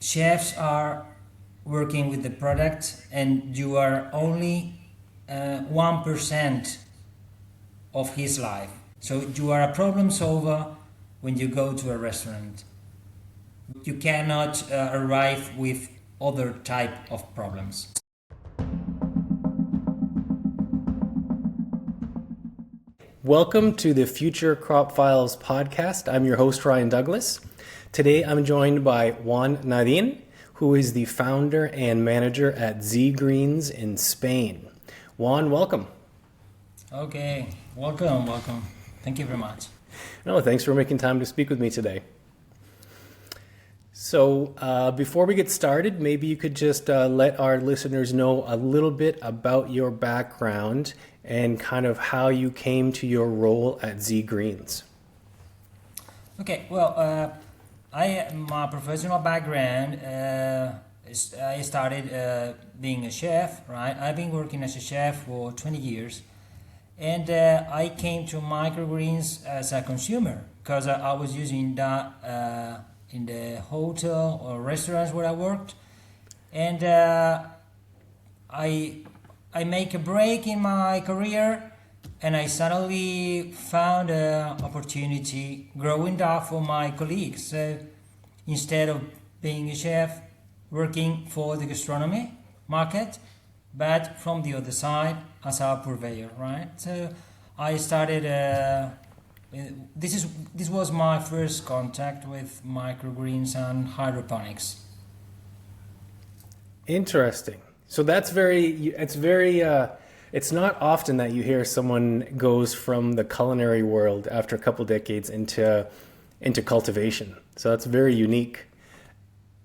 chefs are working with the product and you are only 1% of his life. So you are a problem solver when you go to a restaurant. You cannot arrive with other type of problems. Welcome to the Future Crop Files podcast. I'm your host, Ryan Douglas. Today I'm joined by Juan Narin, who is the founder and manager at Z Greens in Spain. Juan, welcome. Okay, welcome. Thank you very much. No, thanks for making time to speak with me today. So before we get started, maybe you could just let our listeners know a little bit about your background and kind of how you came to your role at Z Greens. Okay, well, my professional background, I started being a chef, right? I've been working as a chef for 20 years. And I came to microgreens as a consumer because I was using that in the hotel or restaurants where I worked. And I make a break in my career and I suddenly found an opportunity growing that for my colleagues. So instead of being a chef working for the gastronomy market, but from the other side as a purveyor, right? So I started, this was my first contact with microgreens and hydroponics. Interesting. So it's not often that you hear someone goes from the culinary world after a couple decades into cultivation. So that's very unique.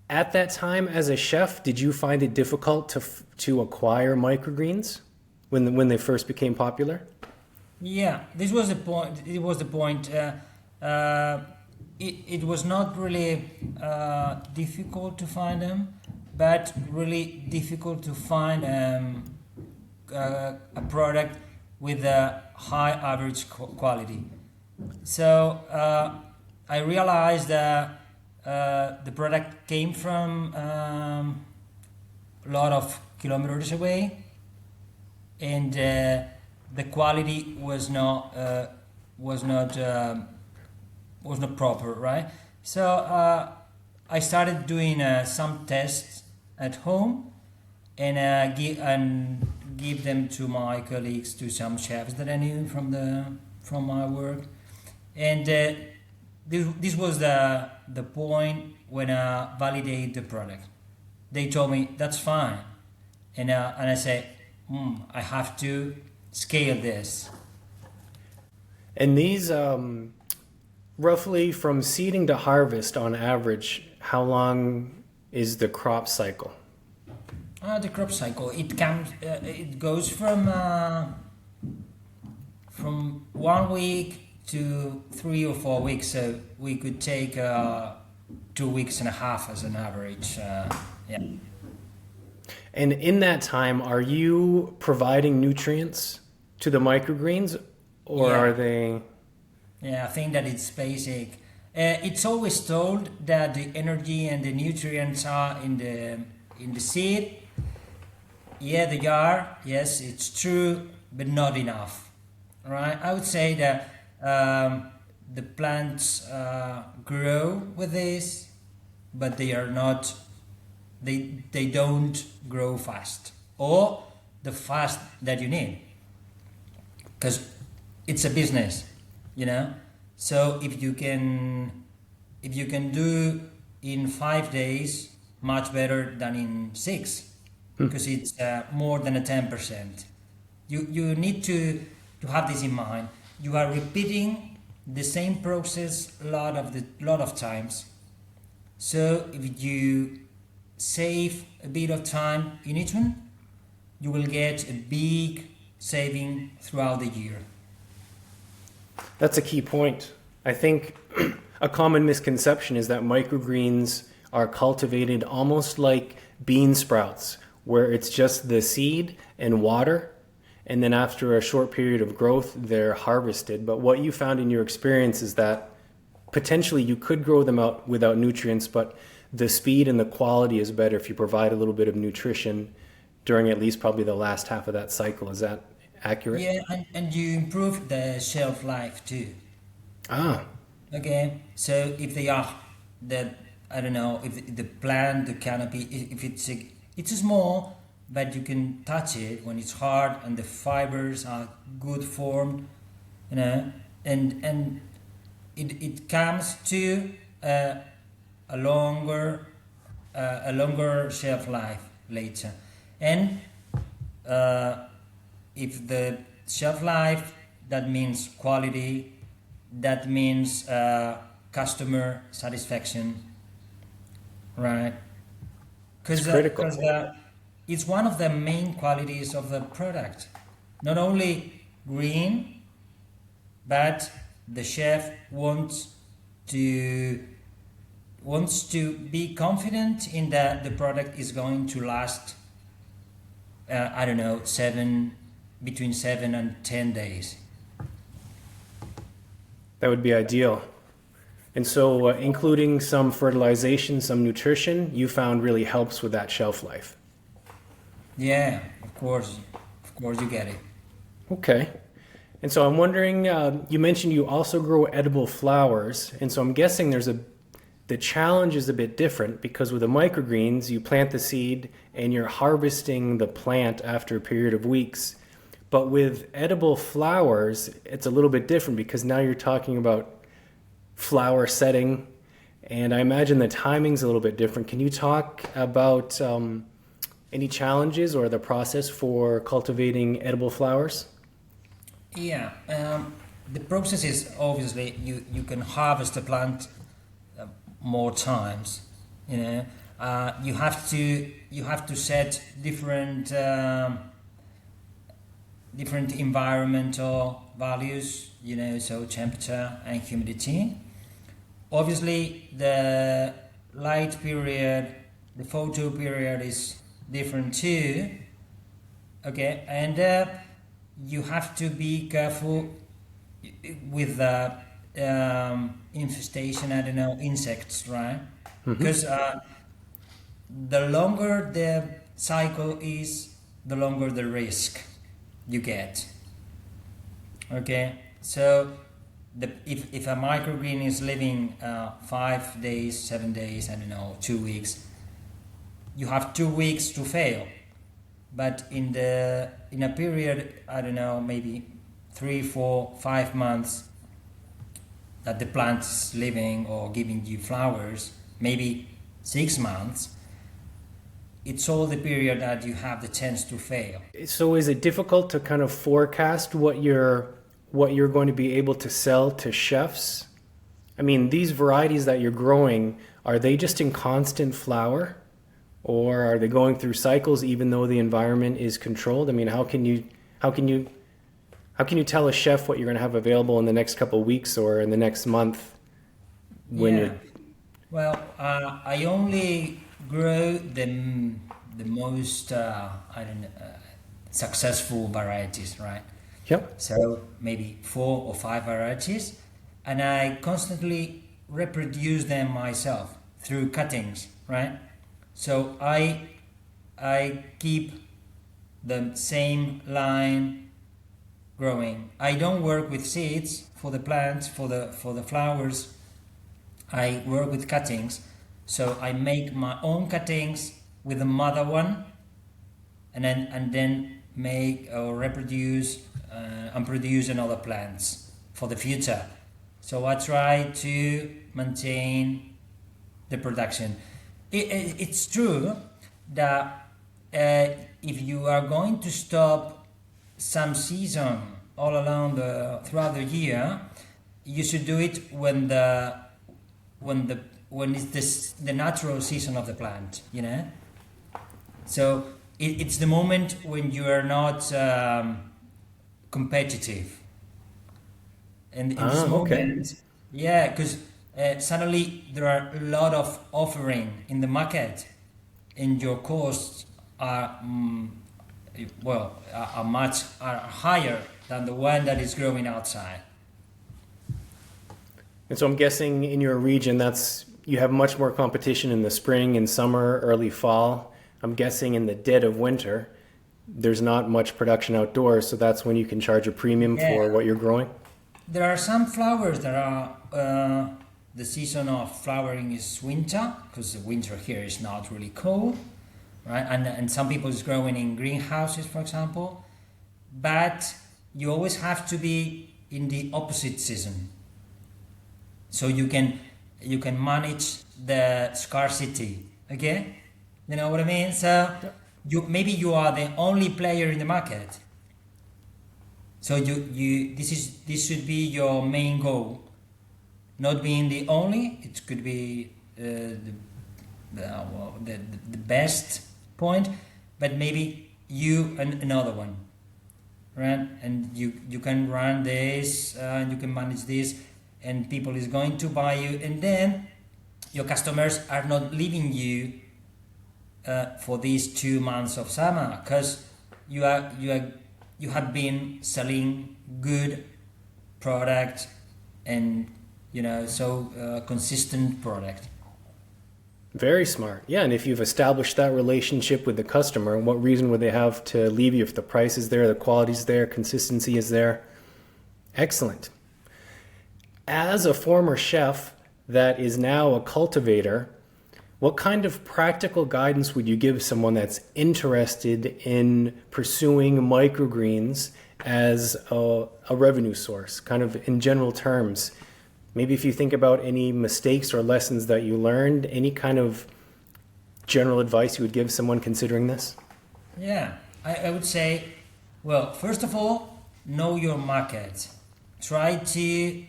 At that time, as a chef, did you find it difficult to acquire microgreens when they first became popular? Yeah, this was the point. It was the point. It was not really difficult to find them, but really difficult to find a product with a high average quality. So I realized that the product came from a lot of kilometers away, and the quality was not proper, right? So I started doing some tests at home and give them to my colleagues, to some chefs that I knew from my work, and this was the point when I validate the product. They told me that's fine, and I said, I have to scale this. And these, roughly from seeding to harvest on average, how long is the crop cycle? The crop cycle, it goes from 1 week to 3 or 4 weeks. So we could take 2 weeks and a half as an average. Yeah. And in that time, are you providing nutrients to the microgreens, or Yeah. are they? Yeah, I think that it's basic. It's always told that the energy and the nutrients are in the seed. Yeah, they are. Yes, it's true, but not enough. Right? I would say that the plants grow with this, but they are not. They don't grow fast, or the fast that you need, because it's a business, So if you can do in 5 days, much better than in 6, because it's more than a 10%. You need to have this in mind. You are repeating the same process a lot of times. So if you save a bit of time in each one, you will get a big saving throughout the year. That's a key point. I think a common misconception is that microgreens are cultivated almost like bean sprouts, where it's just the seed and water, and then after a short period of growth, they're harvested. But what you found in your experience is that potentially you could grow them out without nutrients, but the speed and the quality is better if you provide a little bit of nutrition during at least probably the last half of that cycle. Is that accurate? Yeah, and you improve the shelf life too. Ah, Okay, so if they are the I don't know if the plant, the canopy, if it's small, but you can touch it when it's hard and the fibers are good formed, you know, and it comes to a longer a longer shelf life later, and if the shelf life, that means quality, that means customer satisfaction, right? it's critical. It's one of the main qualities of the product. Not only green, but the chef wants to be confident in that the product is going to last. I don't know, between 7 and 10 days. That would be ideal. And so including some fertilization, some nutrition, you found really helps with that shelf life. Yeah, of course you get it. Okay. And so I'm wondering, you mentioned you also grow edible flowers. And so I'm guessing the challenge is a bit different because with the microgreens, you plant the seed and you're harvesting the plant after a period of weeks. But with edible flowers, it's a little bit different because now you're talking about flower setting, and I imagine the timing's a little bit different. Can you talk about any challenges or the process for cultivating edible flowers? Yeah, the process is obviously you can harvest the plant more times. You know, you have to set different environmental values. You know, so temperature and humidity. Obviously, the light period, the photo period is different too. Okay, and you have to be careful with the infestation. I don't know, insects, right? Because the longer the cycle is, the longer the risk you get. Okay, so if a microgreen is living 5 days, 7 days, I don't know, 2 weeks, you have 2 weeks to fail. But in a period, I don't know, maybe 3, 4, 5 months that the plant is living or giving you flowers, maybe 6 months, it's all the period that you have the chance to fail. So is it difficult to kind of forecast what you're going to be able to sell to chefs? I mean, these varieties that you're growing, are they just in constant flower? Or are they going through cycles even though the environment is controlled? I mean, how can you tell a chef what you're going to have available in the next couple of weeks or in the next month when you're... Well, I only grow the most successful varieties, right? Yep. So maybe 4 or 5 varieties, and I constantly reproduce them myself through cuttings, right? So I keep the same line growing. I don't work with seeds for the plants, for the flowers. I work with cuttings. So I make my own cuttings with the mother one, and then make or reproduce and produce another plants for the future. So I try to maintain the production. It's true that if you are going to stop some season all along throughout the year, you should do it when it's the natural season of the plant, you know. So it's the moment when you are not competitive, and in this moment, okay. yeah, because suddenly there are a lot of offering in the market, and your costs are are higher than the one that is growing outside. And so I'm guessing in your region, that's you have much more competition in the spring and summer, early fall. I'm guessing in the dead of winter, there's not much production outdoors, so that's when you can charge a premium for what you're growing. There are some flowers that are, the season of flowering is winter, because the winter here is not really cold, right? And some people is growing in greenhouses, for example. But you always have to be in the opposite season. So you can manage the scarcity, okay? You know what I mean? So you are the only player in the market. So this should be your main goal. Not being the only, it could be the best point, but maybe you and another one, right? And you can run this, you can manage this, and people is going to buy you, and then your customers are not leaving you for these 2 months of summer, because you have been selling good product and consistent product. Very smart. Yeah, and if you've established that relationship with the customer, what reason would they have to leave you if the price is there, the quality is there, consistency is there? Excellent. As a former chef that is now a cultivator, what kind of practical guidance would you give someone that's interested in pursuing microgreens as a revenue source, kind of in general terms? Maybe if you think about any mistakes or lessons that you learned, any kind of general advice you would give someone considering this? Yeah, I would say, well, first of all, know your market. Try to,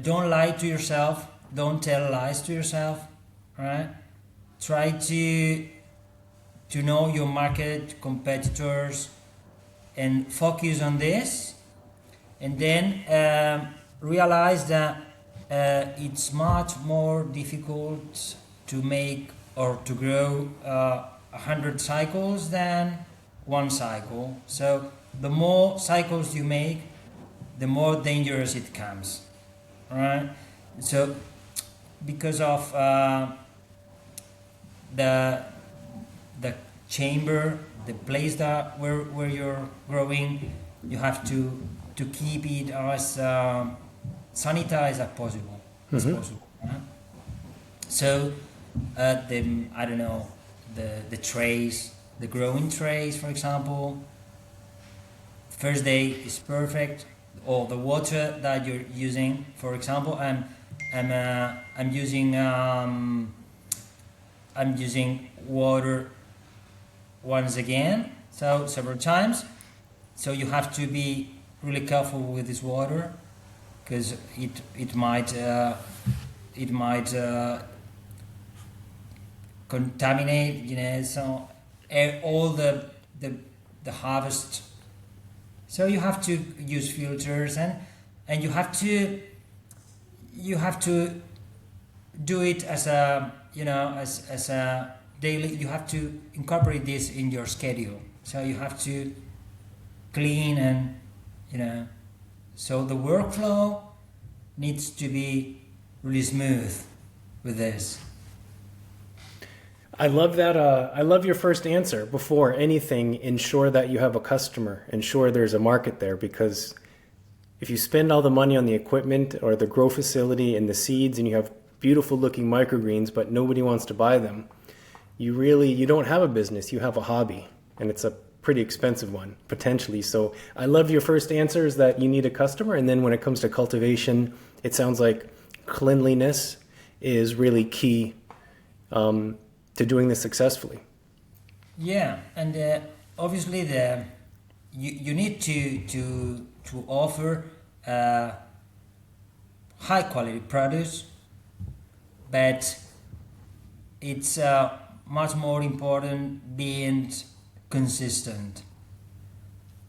don't lie to yourself, don't tell lies to yourself, right? Try to know your market, competitors, and focus on this. And then realize that it's much more difficult to make or to grow 100 cycles than one cycle. So the more cycles you make, the more dangerous it comes, right? So because of the chamber, the place that where you're growing, you have to keep it as sanitized as possible. Right? So the trays, the growing trays, for example, first day is perfect, or the water that you're using. For example, I'm using water once again, so several times. So you have to be really careful with this water, because it might contaminate, so all the harvest. So you have to use filters, and you have to do it as a as a daily. You have to incorporate this in your schedule. So you have to clean and so the workflow needs to be really smooth with this. I love that. I love your first answer. Before anything, ensure that you have a customer, ensure there's a market there, because if you spend all the money on the equipment or the grow facility and the seeds, and you have beautiful looking microgreens, but nobody wants to buy them, you don't have a business, you have a hobby, and it's a pretty expensive one, potentially. So I love your first answer is that you need a customer, and then when it comes to cultivation, it sounds like cleanliness is really key to doing this successfully. Yeah, and obviously you need to offer high quality produce, but it's much more important being consistent,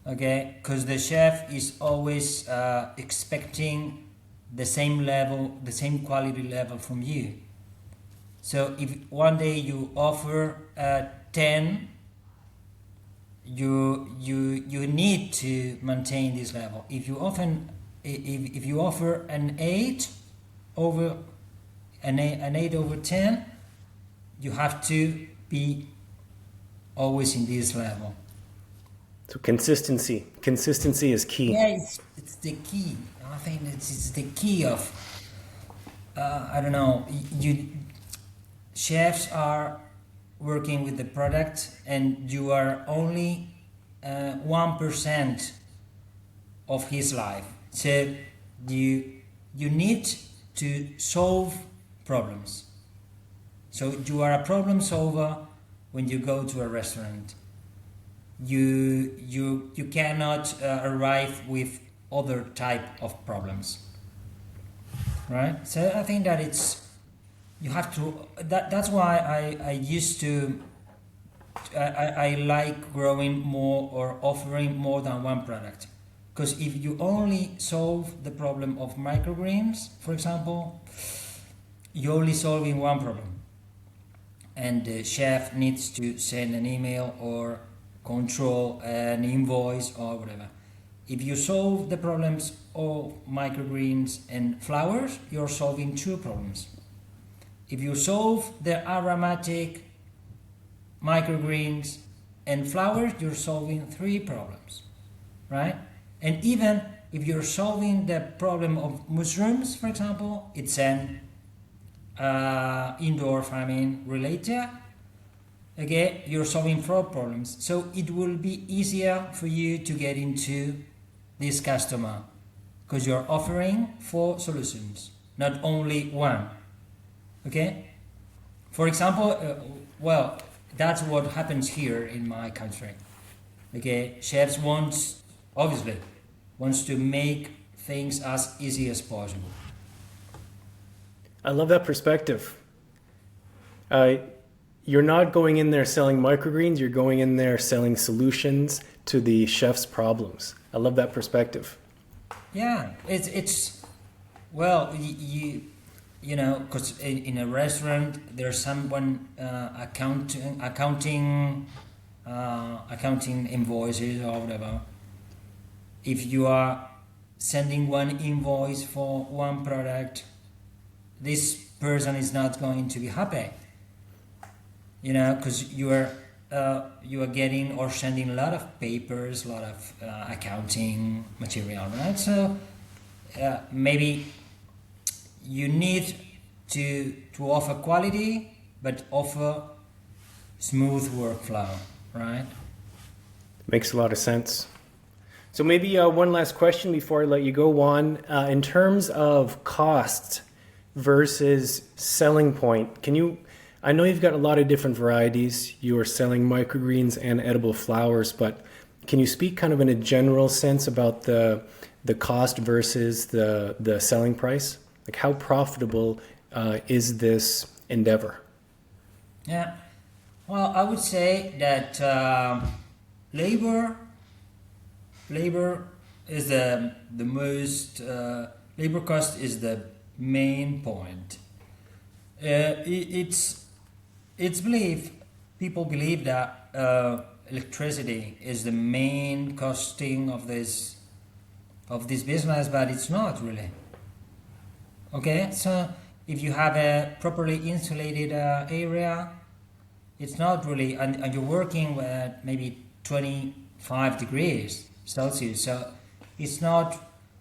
okay? Because the chef is always expecting the same level, the same quality level from you. So if one day you offer 10, you need to maintain this level. If you offer an 8, over an 8 over 10, you have to be always in this level. So consistency is key. Yeah, it's the key. I think it's the key of, I don't know, chefs are working with the product and you are only 1% of his life. So you need to solve problems. So you are a problem solver when you go to a restaurant. You cannot arrive with other type of problems, right? So I think that you have to. That's why I used to. I like growing more or offering more than one product, because if you only solve the problem of microgreens, for example, you're only solving one problem, and the chef needs to send an email or control an invoice or whatever. If you solve the problems of microgreens and flowers, you're solving two problems. If you solve the aromatic microgreens and flowers, you're solving three problems, right? And even if you're solving the problem of mushrooms, for example, it's an indoor farming related. Okay, you're solving four problems, so it will be easier for you to get into this customer because you're offering four solutions, not only one. Okay, for example, well, that's what happens here in my country. Okay, chefs obviously wants to make things as easy as possible. I love that perspective. You're not going in there selling microgreens, you're going in there selling solutions to the chef's problems. I love that perspective. Yeah, it's well, you know, because in a restaurant there's someone accounting invoices or whatever. If you are sending one invoice for one product, this person is not going to be happy. You know, because you are getting or sending a lot of papers, a lot of accounting material, right? So maybe you need to offer quality, but offer smooth workflow, right? Makes a lot of sense. So maybe one last question before I let you go, Juan. In terms of cost versus selling point, I know you've got a lot of different varieties. You are selling microgreens and edible flowers, but can you speak kind of in a general sense about the cost versus the selling price? Like how profitable is this endeavor? Yeah, well, I would say that labor is the most labor cost is the main point. People believe that electricity is the main costing of this business, but it's not really. Okay, so if you have a properly insulated area, it's not really, and you're working at maybe 25 degrees Celsius, so it's not,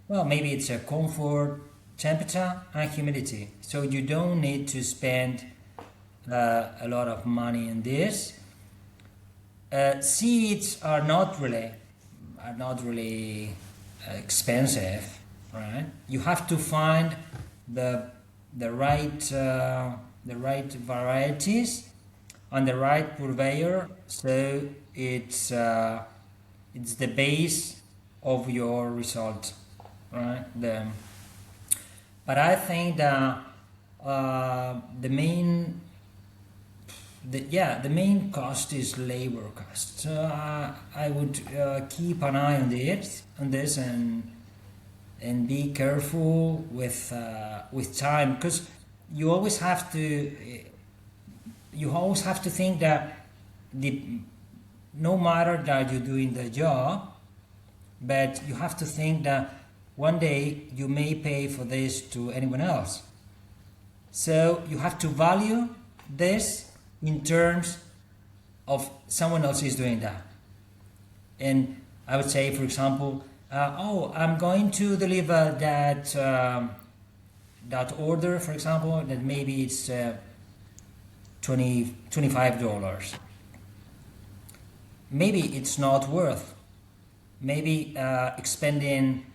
well, maybe it's a comfort temperature and humidity, so you don't need to spend a lot of money in this. Seeds are not really expensive, right? You have to find the right varieties and the right purveyor, so it's the base of your result, right? But I think that the main cost is labor cost. So I would keep an eye on this and be careful with time, because you always have to think that no matter that you're doing the job, but you have to think that one day you may pay for this to anyone else. So you have to value this in terms of someone else is doing that. And I would say, for example, I'm going to deliver that order, for example, that maybe it's $25. Maybe it's not worth. Maybe expending,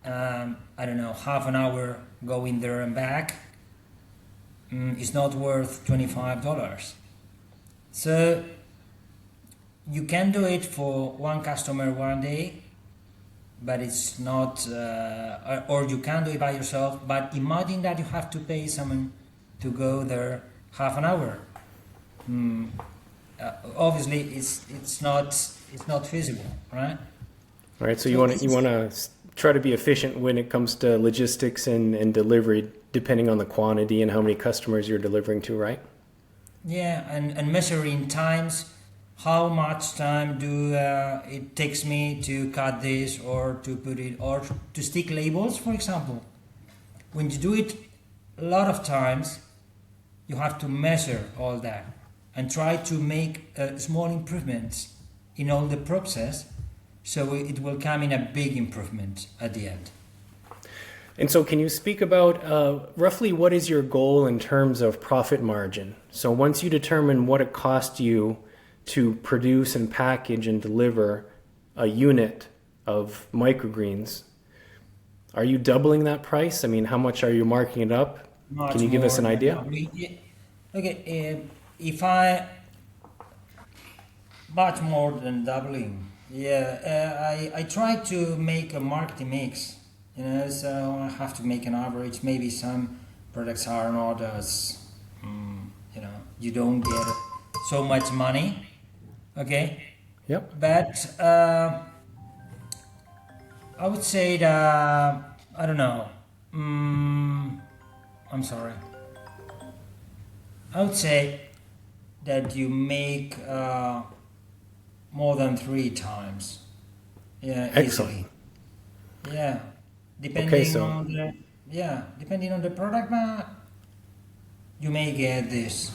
I don't know, half an hour going there and back is not worth $25. So you can do it for one customer one day, but it's not, or you can do it by yourself, but imagine that you have to pay someone to go there half an hour. Obviously it's not feasible, right? All right, so you want to try to be efficient when it comes to logistics and delivery, depending on the quantity and how many customers you're delivering to, right? Yeah, and measuring times. How much time it takes me to cut this or to put it or to stick labels, for example? When you do it a lot of times, you have to measure all that and try to make small improvements in all the process, so it will come in a big improvement at the end. And so can you speak about roughly what is your goal in terms of profit margin? So once you determine what it costs you to produce and package and deliver a unit of microgreens, are you doubling that price? I mean, how much are you marking it up? Can you give us an idea? Okay, if I much more than doubling, I try to make a marketing mix, so I have to make an average. Maybe some products are not as, you don't get so much money. Okay. Yep. But I would say that I don't know. I'm sorry. I would say that you make more than 3 times. Yeah. Excellent. Easily. Yeah. Depending on the product, but you may get this.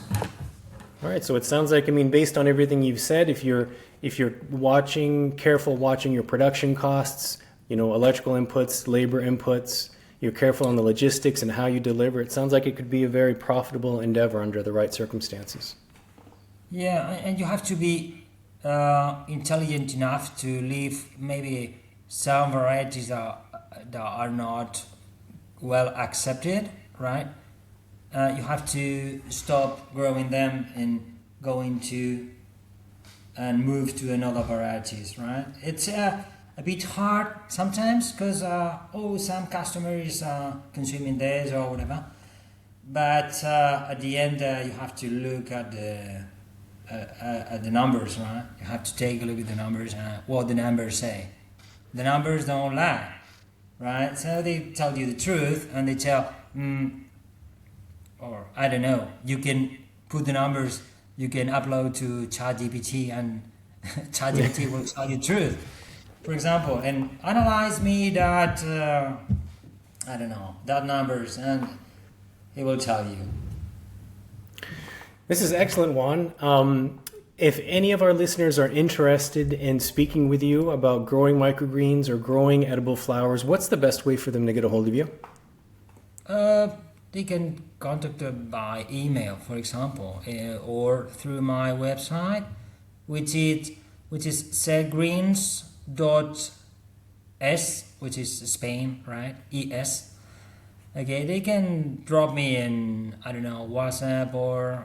All right, so it sounds like, based on everything you've said, if you're careful watching your production costs, electrical inputs, labor inputs, you're careful on the logistics and how you deliver, it sounds like it could be a very profitable endeavor under the right circumstances. Yeah, and you have to be intelligent enough to leave maybe some varieties that are not well accepted, right? You have to stop growing them and move to another varieties, right? It's a bit hard sometimes because some customers are consuming this or whatever, but at the end you have to look at the numbers, right? You have to take a look at the numbers and what the numbers say. The numbers don't lie, right? So they tell you the truth and they tell or I don't know, you can put the numbers, you can upload to ChatGPT and ChatGPT will tell you the truth. For example, and analyze me that, I don't know, that numbers and it will tell you. This is excellent, Juan. If any of our listeners are interested in speaking with you about growing microgreens or growing edible flowers, what's the best way for them to get a hold of you? They can contact us by email, for example, or through my website, which is sellgreens.es, which is Spain, right? ES. Okay, they can drop me in, I don't know, WhatsApp or,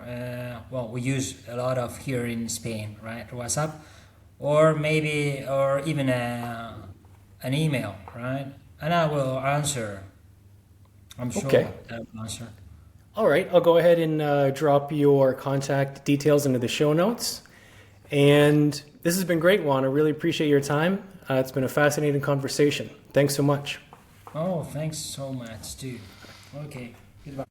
we use a lot of here in Spain, right? WhatsApp, or even an email, right? And I will answer. I'm sure Okay. I will answer. All right, I'll go ahead and drop your contact details into the show notes. And this has been great, Juan. I really appreciate your time. It's been a fascinating conversation. Thanks so much. Oh, thanks so much, too. Okay, goodbye.